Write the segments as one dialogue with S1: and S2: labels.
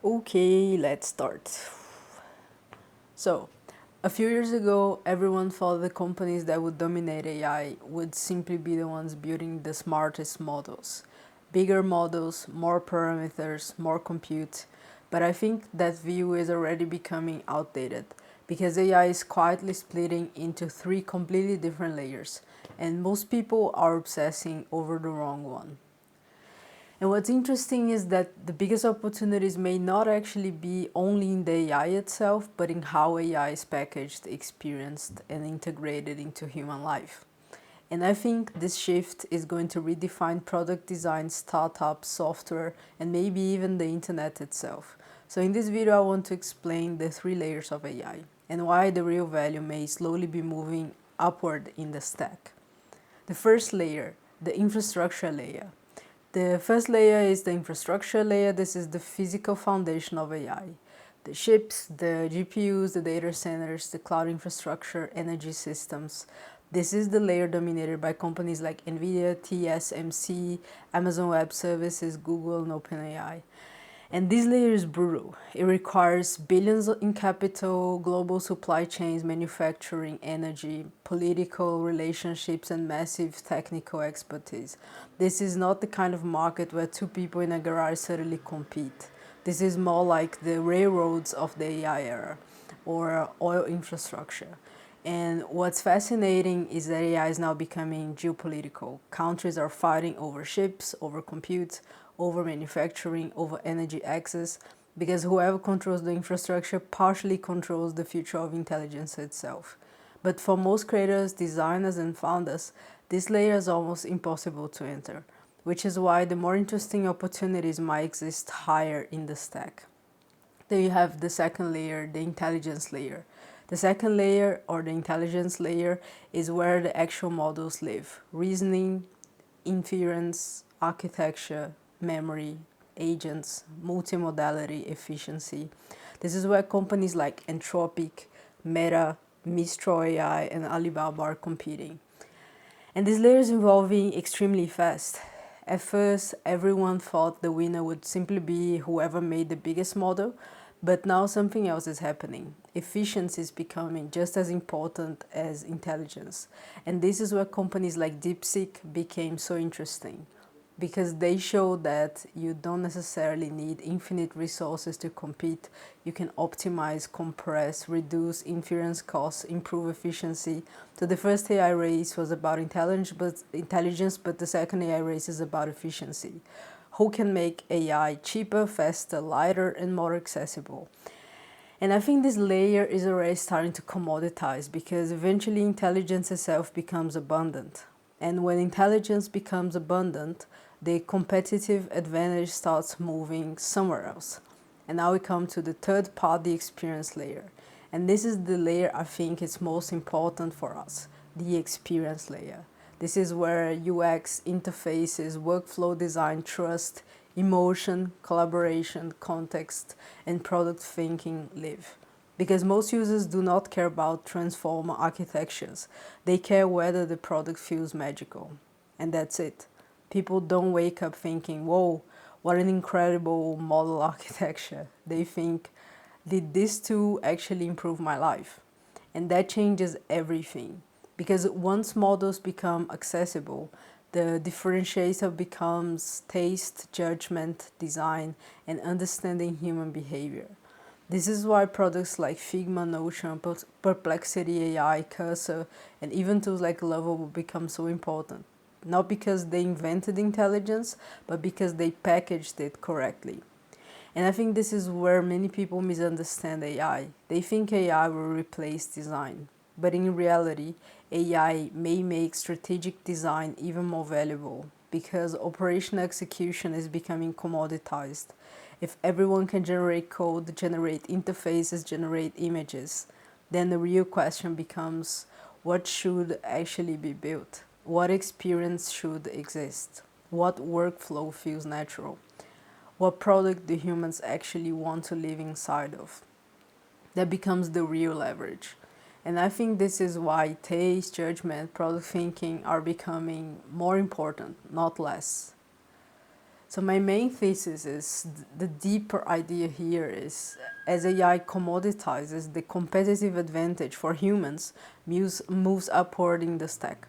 S1: Okay, let's start. So, a few years ago, everyone thought the companies that would dominate AI would simply be the ones building the smartest models. Bigger models, more parameters, more compute. But I think that view is already becoming outdated because AI is quietly splitting into three completely different layers, and most people are obsessing over the wrong one. And what's interesting is that the biggest opportunities may not actually be only in the AI itself, but in how AI is packaged, experienced, and integrated into human life. And I think this shift is going to redefine product design, startups, software, and maybe even the internet itself. So in this video, I want to explain the three layers of AI and why the real value may slowly be moving upward in the stack. The first layer, the infrastructure layer. The first layer is the infrastructure layer. This is the physical foundation of AI. The chips, the GPUs, the data centers, the cloud infrastructure, energy systems. This is the layer dominated by companies like NVIDIA, TSMC, Amazon Web Services, Google, and OpenAI. And this layer is brutal. It requires billions in capital, global supply chains, manufacturing, energy, political relationships, and massive technical expertise. This is not the kind of market where two people in a garage suddenly compete. This is more like the railroads of the AI era or oil infrastructure. And what's fascinating is that AI is now becoming geopolitical. Countries are fighting over ships, over compute, over manufacturing, over energy access, because whoever controls the infrastructure partially controls the future of intelligence itself. But for most creators, designers, and founders, this layer is almost impossible to enter, which is why the more interesting opportunities might exist higher in the stack. Then you have the second layer, the intelligence layer. The second layer, or the intelligence layer, is where the actual models live. Reasoning, inference, architecture, memory, agents, multimodality, efficiency. This is where companies like Anthropic, Meta, Mistral AI, and Alibaba are competing. And this layer is evolving extremely fast. At first, everyone thought the winner would simply be whoever made the biggest model, but now something else is happening. Efficiency is becoming just as important as intelligence. And this is where companies like DeepSeek became so interesting, because they show that you don't necessarily need infinite resources to compete. You can optimize, compress, reduce inference costs, improve efficiency. So the first AI race was about intelligence, but the second AI race is about efficiency. Who can make AI cheaper, faster, lighter, and more accessible? And I think this layer is already starting to commoditize because eventually intelligence itself becomes abundant. And when intelligence becomes abundant, the competitive advantage starts moving somewhere else. And now we come to the third party experience layer. And this is the layer I think is most important for us, the experience layer. This is where UX, interfaces, workflow design, trust, emotion, collaboration, context, and product thinking live. Because most users do not care about transformer architectures. They care whether the product feels magical. And that's it. People don't wake up thinking, whoa, what an incredible model architecture. They think, did this tool actually improve my life? And that changes everything. Because once models become accessible, the differentiator becomes taste, judgment, design, and understanding human behavior. This is why products like Figma, Notion, Perplexity AI, Cursor, and even tools like Lovable become so important. Not because they invented intelligence, but because they packaged it correctly. And I think this is where many people misunderstand AI. They think AI will replace design. But in reality, AI may make strategic design even more valuable because operational execution is becoming commoditized. If everyone can generate code, generate interfaces, generate images, then the real question becomes, what should actually be built? What experience should exist? What workflow feels natural? What product do humans actually want to live inside of? That becomes the real leverage. And I think this is why taste, judgment, product thinking are becoming more important, not less. So my main thesis is the deeper idea here is as AI commoditizes, the competitive advantage for humans moves upward in the stack.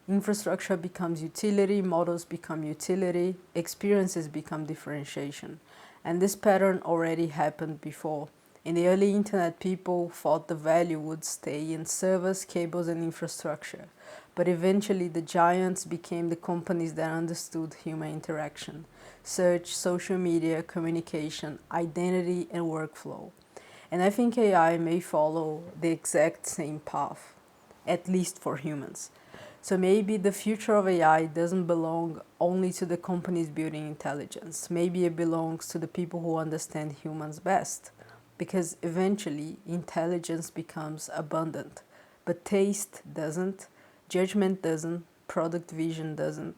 S1: Infrastructure becomes utility, models become utility, experiences become differentiation. And this pattern already happened before. In the early internet, people thought the value would stay in servers, cables, and infrastructure. But eventually, the giants became the companies that understood human interaction: search, social media, communication, identity, and workflow. And I think AI may follow the exact same path, at least for humans. So maybe the future of AI doesn't belong only to the companies building intelligence. Maybe it belongs to the people who understand humans best. Because eventually, intelligence becomes abundant, but taste doesn't, judgment doesn't, product vision doesn't.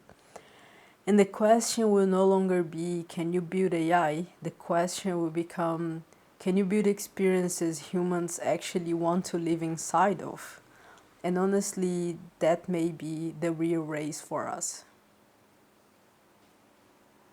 S1: And the question will no longer be, can you build AI? The question will become, can you build experiences humans actually want to live inside of? And honestly, that may be the real race for us.